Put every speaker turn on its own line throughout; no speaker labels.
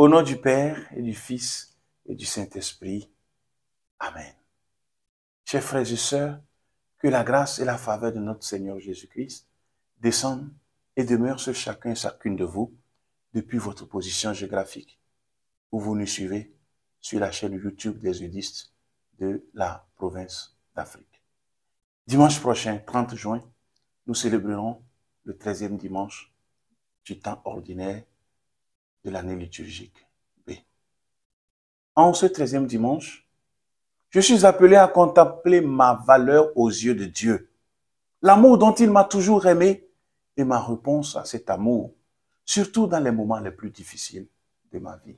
Au nom du Père et du Fils et du Saint-Esprit. Amen. Chers frères et sœurs, que la grâce et la faveur de notre Seigneur Jésus-Christ descendent et demeurent sur chacun et chacune de vous depuis votre position géographique où vous nous suivez sur la chaîne YouTube des Eudistes de la province d'Afrique. Dimanche prochain, 30 juin, nous célébrerons le 13e dimanche du temps ordinaire de l'année liturgique B. En ce 13e dimanche, je suis appelé à contempler ma valeur aux yeux de Dieu, l'amour dont il m'a toujours aimé et ma réponse à cet amour, surtout dans les moments les plus difficiles de ma vie.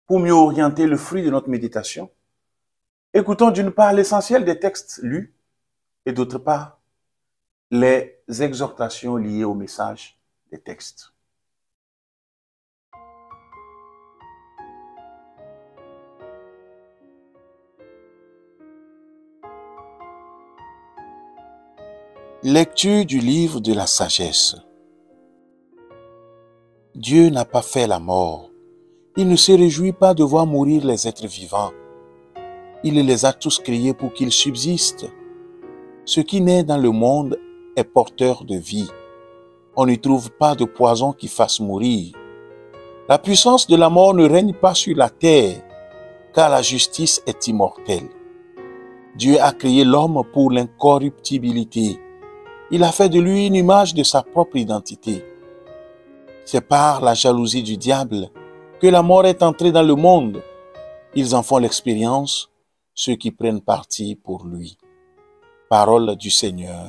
Pour mieux orienter le fruit de notre méditation, écoutons d'une part l'essentiel des textes lus et d'autre part les exhortations liées au message des textes. Lecture du livre de la sagesse. Dieu n'a pas fait la mort. Il ne se réjouit pas de voir mourir les êtres vivants. Il les a tous créés pour qu'ils subsistent. Ce qui naît dans le monde est porteur de vie. On n'y trouve pas de poison qui fasse mourir. La puissance de la mort ne règne pas sur la terre, car la justice est immortelle. Dieu a créé l'homme pour l'incorruptibilité. Il a fait de lui une image de sa propre identité. C'est par la jalousie du diable que la mort est entrée dans le monde. Ils en font l'expérience, ceux qui prennent parti pour lui. Parole du Seigneur.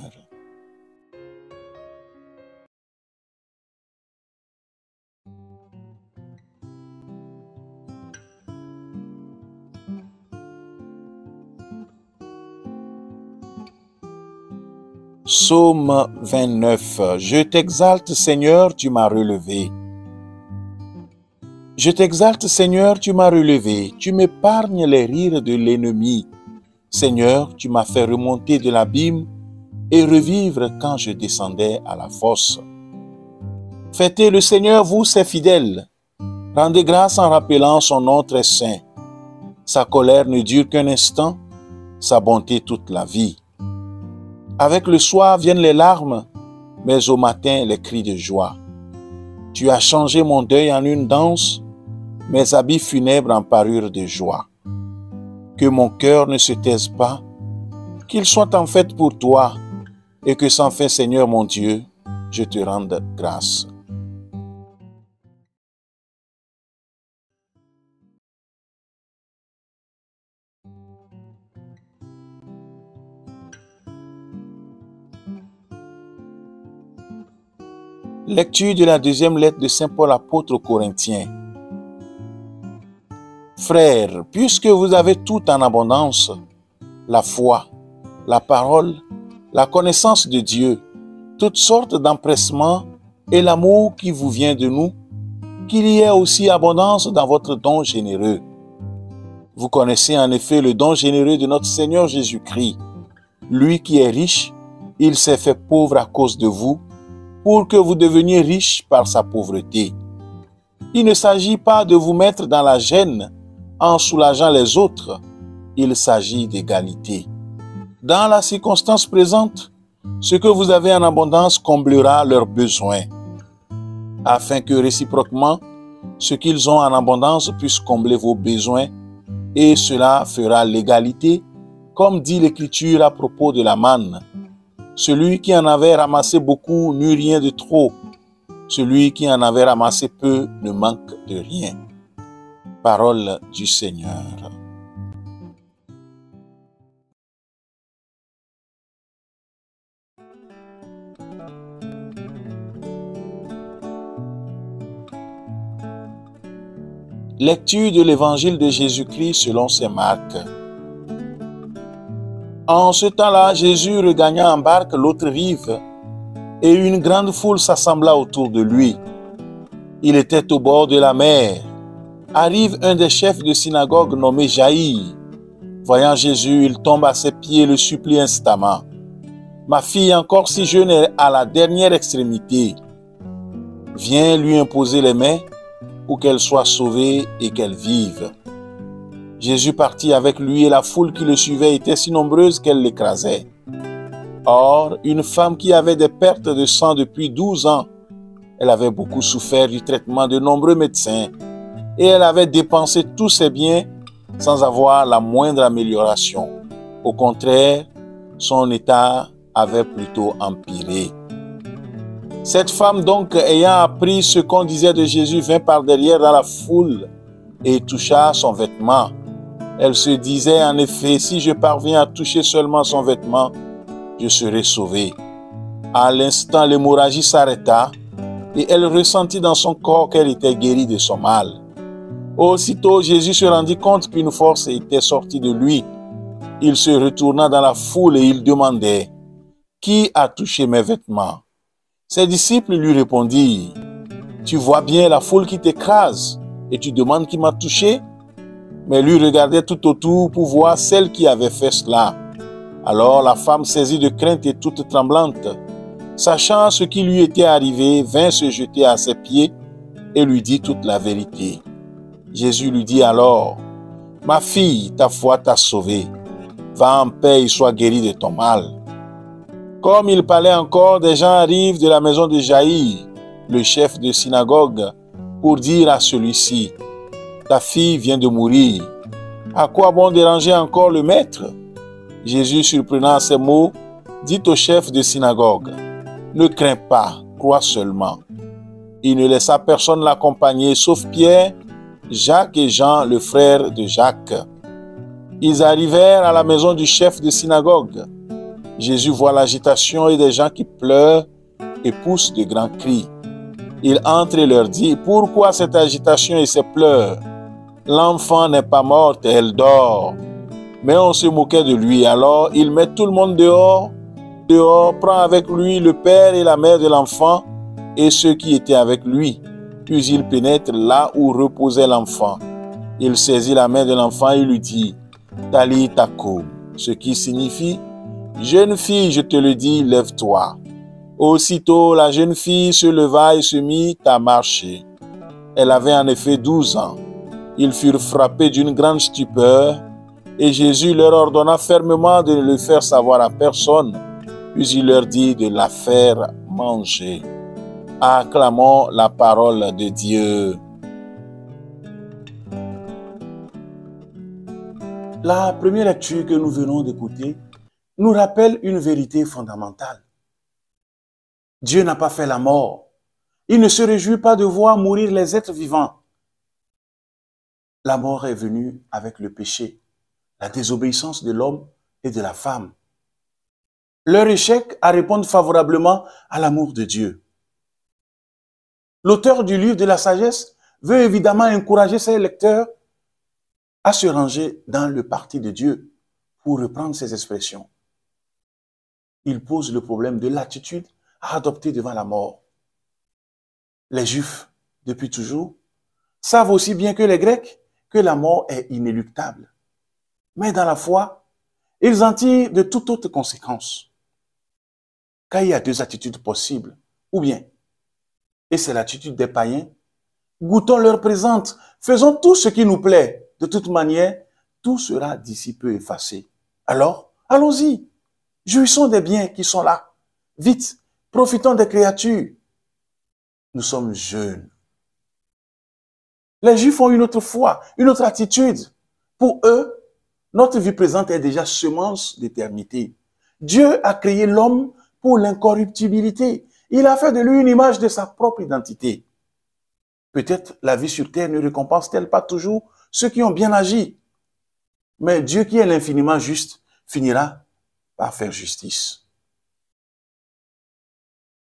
Psaume 29. Je t'exalte, Seigneur, tu m'as relevé. Je t'exalte, Seigneur, tu m'as relevé. Tu m'épargnes les rires de l'ennemi. Seigneur, tu m'as fait remonter de l'abîme et revivre quand je descendais à la fosse. Fêtez le Seigneur, vous, ses fidèles. Rendez grâce en rappelant son nom très saint. Sa colère ne dure qu'un instant, sa bonté toute la vie. Avec le soir viennent les larmes, mais au matin les cris de joie. Tu as changé mon deuil en une danse, mes habits funèbres en parure de joie. Que mon cœur ne se taise pas, qu'il soit en fête pour toi, et que sans fin, Seigneur mon Dieu, je te rende grâce. Lecture de la deuxième lettre de Saint Paul apôtre aux Corinthiens. Frères, puisque vous avez tout en abondance, la foi, la parole, la connaissance de Dieu, toutes sortes d'empressements et l'amour qui vous vient de nous, qu'il y ait aussi abondance dans votre don généreux. Vous connaissez en effet le don généreux de notre Seigneur Jésus-Christ. Lui qui est riche, il s'est fait pauvre à cause de vous, pour que vous deveniez riches par sa pauvreté. Il ne s'agit pas de vous mettre dans la gêne en soulageant les autres, il s'agit d'égalité. Dans la circonstance présente, ce que vous avez en abondance comblera leurs besoins, afin que réciproquement, ce qu'ils ont en abondance puisse combler vos besoins, et cela fera l'égalité, comme dit l'Écriture à propos de la manne. Celui qui en avait ramassé beaucoup n'eut rien de trop. Celui qui en avait ramassé peu ne manque de rien. Parole du Seigneur. Lecture de l'Évangile de Jésus-Christ selon saint Marc. En ce temps-là, Jésus regagna en barque l'autre rive, et une grande foule s'assembla autour de lui. Il était au bord de la mer. Arrive un des chefs de synagogue nommé Jaïr. Voyant Jésus, il tombe à ses pieds et le supplie instamment. « Ma fille, encore si jeune, est à la dernière extrémité. Viens lui imposer les mains pour qu'elle soit sauvée et qu'elle vive. Jésus partit avec lui et la foule qui le suivait était si nombreuse qu'elle l'écrasait. Or, une femme qui avait des pertes de sang depuis 12 ans, elle avait beaucoup souffert du traitement de nombreux médecins et elle avait dépensé tous ses biens sans avoir la moindre amélioration. Au contraire, son état avait plutôt empiré. Cette femme donc, ayant appris ce qu'on disait de Jésus, vint par derrière dans la foule et toucha son vêtement. Elle se disait en effet, si je parviens à toucher seulement son vêtement, je serai sauvée. À l'instant, l'hémorragie s'arrêta et elle ressentit dans son corps qu'elle était guérie de son mal. Aussitôt, Jésus se rendit compte qu'une force était sortie de lui. Il se retourna dans la foule et il demandait, « Qui a touché mes vêtements ?» Ses disciples lui répondirent, « Tu vois bien la foule qui t'écrase et tu demandes qui m'a touché ?» Mais lui regardait tout autour pour voir celle qui avait fait cela. Alors la femme, saisie de crainte et toute tremblante, sachant ce qui lui était arrivé, vint se jeter à ses pieds et lui dit toute la vérité. Jésus lui dit alors, « Ma fille, ta foi t'a sauvée. Va en paix et sois guérie de ton mal. » Comme il parlait encore, des gens arrivent de la maison de Jaïr, le chef de synagogue, pour dire à celui-ci, « Ta fille vient de mourir. À quoi bon déranger encore le maître ?» Jésus, surprenant ces mots, dit au chef de synagogue, « Ne crains pas, crois seulement. » Il ne laissa personne l'accompagner, sauf Pierre, Jacques et Jean, le frère de Jacques. Ils arrivèrent à la maison du chef de synagogue. Jésus voit l'agitation et des gens qui pleurent et poussent de grands cris. Il entre et leur dit, « Pourquoi cette agitation et ces pleurs? L'enfant n'est pas morte, elle dort. » Mais on se moquait de lui. Alors il met tout le monde dehors, prend avec lui le père et la mère de l'enfant et ceux qui étaient avec lui. Puis il pénètre là où reposait l'enfant. Il saisit la main de l'enfant et lui dit, « Talitha koum », ce qui signifie, « Jeune fille, je te le dis, lève-toi. » Aussitôt, la jeune fille se leva et se mit à marcher. Elle avait en effet 12 ans. Ils furent frappés d'une grande stupeur et Jésus leur ordonna fermement de ne le faire savoir à personne, puis il leur dit de la faire manger. Acclamons la parole de Dieu. La première lecture que nous venons d'écouter nous rappelle une vérité fondamentale. Dieu n'a pas fait la mort. Il ne se réjouit pas de voir mourir les êtres vivants. La mort est venue avec le péché, la désobéissance de l'homme et de la femme. Leur échec à répondre favorablement à l'amour de Dieu. L'auteur du livre de la sagesse veut évidemment encourager ses lecteurs à se ranger dans le parti de Dieu, pour reprendre ses expressions. Il pose le problème de l'attitude à adopter devant la mort. Les Juifs, depuis toujours, savent aussi bien que les Grecs que la mort est inéluctable. Mais dans la foi, ils en tirent de toute autre conséquence. Car il y a deux attitudes possibles. Ou bien, et c'est l'attitude des païens, goûtons leur présente, faisons tout ce qui nous plaît. De toute manière, tout sera d'ici peu effacé. Alors, allons-y, jouissons des biens qui sont là. Vite, profitons des créatures. Nous sommes jeunes. Les Juifs ont une autre foi, une autre attitude. Pour eux, notre vie présente est déjà semence d'éternité. Dieu a créé l'homme pour l'incorruptibilité. Il a fait de lui une image de sa propre identité. Peut-être la vie sur terre ne récompense-t-elle pas toujours ceux qui ont bien agi. Mais Dieu qui est l'infiniment juste finira par faire justice.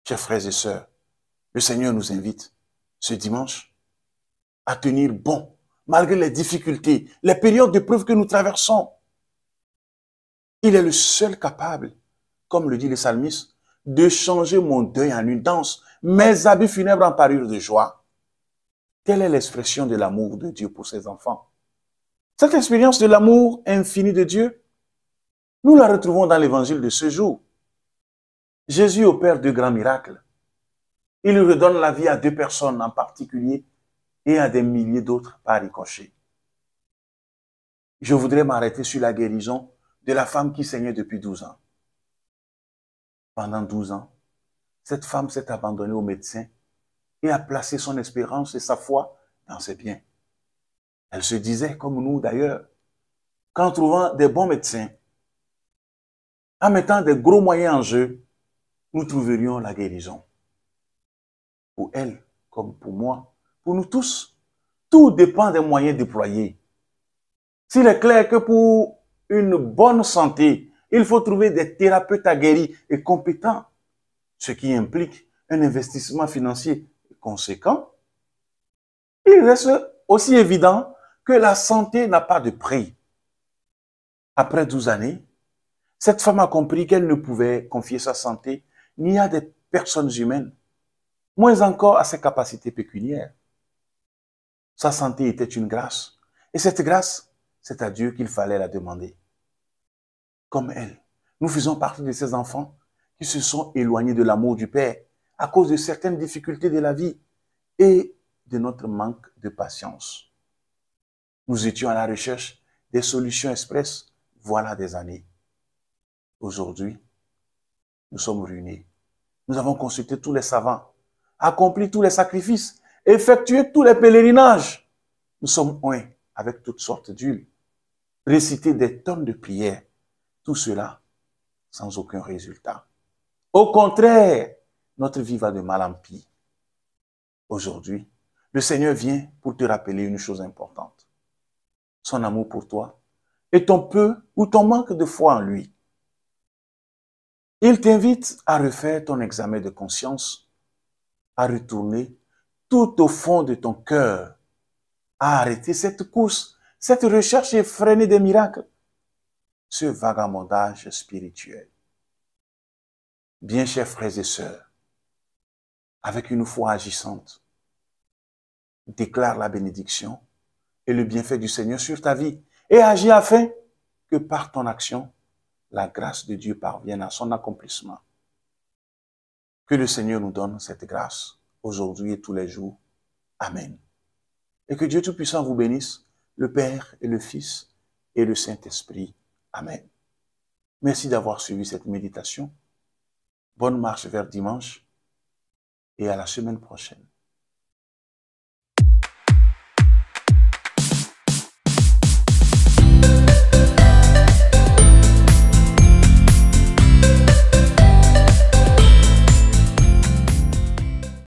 Chers frères et sœurs, le Seigneur nous invite ce dimanche à tenir bon malgré les difficultés, les périodes de preuve que nous traversons. Il est le seul capable, comme le dit le psalmiste, de changer mon deuil en une danse, mes habits funèbres en parure de joie. Telle est l'expression de l'amour de Dieu pour ses enfants. Cette expérience de l'amour infini de Dieu, nous la retrouvons dans l'évangile de ce jour. Jésus opère deux grands miracles. Il redonne la vie à deux personnes en particulier et à des milliers d'autres par ricochet. Je voudrais m'arrêter sur la guérison de la femme qui saignait depuis 12 ans. Pendant 12 ans, cette femme s'est abandonnée au médecin et a placé son espérance et sa foi dans ses biens. Elle se disait, comme nous d'ailleurs, qu'en trouvant des bons médecins, en mettant des gros moyens en jeu, nous trouverions la guérison. Pour elle, comme pour moi, pour nous tous, tout dépend des moyens déployés. S'il est clair que pour une bonne santé, il faut trouver des thérapeutes aguerris et compétents, ce qui implique un investissement financier conséquent, il reste aussi évident que la santé n'a pas de prix. Après 12 années, cette femme a compris qu'elle ne pouvait confier sa santé ni à des personnes humaines, moins encore à ses capacités pécuniaires. Sa santé était une grâce, et cette grâce, c'est à Dieu qu'il fallait la demander. Comme elle, nous faisons partie de ces enfants qui se sont éloignés de l'amour du Père à cause de certaines difficultés de la vie et de notre manque de patience. Nous étions à la recherche des solutions express voilà des années. Aujourd'hui, nous sommes ruinés. Nous avons consulté tous les savants, accompli tous les sacrifices, effectué tous les pèlerinages. Nous sommes oints avec toutes sortes d'huiles, récité des tonnes de prières. Tout cela sans aucun résultat. Au contraire, notre vie va de mal en pis. Aujourd'hui, le Seigneur vient pour te rappeler une chose importante. Son amour pour toi et ton peu ou ton manque de foi en lui. Il t'invite à refaire ton examen de conscience, à retourner tout au fond de ton cœur, à arrêter cette course, cette recherche effrénée des miracles, ce vagabondage spirituel. Bien, chers frères et sœurs, avec une foi agissante, déclare la bénédiction et le bienfait du Seigneur sur ta vie et agis afin que par ton action, la grâce de Dieu parvienne à son accomplissement. Que le Seigneur nous donne cette grâce aujourd'hui et tous les jours. Amen. Et que Dieu Tout-Puissant vous bénisse, le Père et le Fils et le Saint-Esprit. Amen. Merci d'avoir suivi cette méditation. Bonne marche vers dimanche et à la semaine prochaine.